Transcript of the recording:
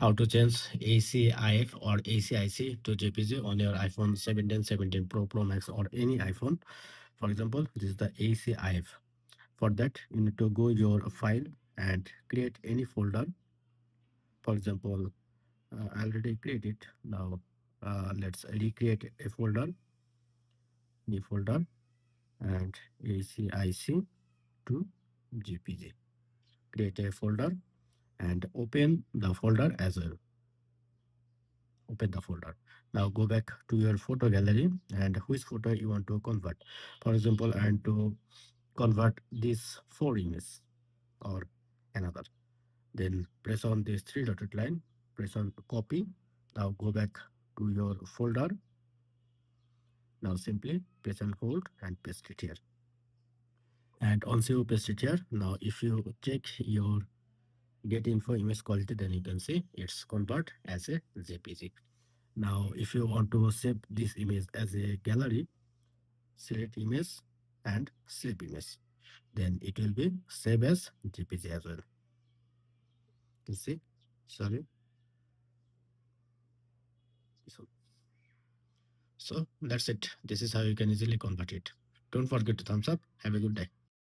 how to change HEIF or HEIC to JPG on your iPhone 17, 17 Pro, Pro Max or any iPhone. For example, this is the HEIF. For that, you need to go your file and create any folder. For example, I already created. Now, let's recreate a folder, new folder, and HEIC to JPG. Create a folder and open the folder as well. Open the folder. Now go back to your photo gallery and which photo you want to convert. For example, I want to convert this 4 images or another. Then press on this three dotted line, press on copy. Now go back to your folder. Now simply press and hold and paste it here. And once you paste it here, now if you check your get info image quality, then you can see it's convert as a JPG. Now, if you want to save this image as a gallery, select image and save image. Then it will be save as JPG as well. You see? Sorry. So that's it. This is how you can easily convert it. Don't forget to thumbs up. Have a good day.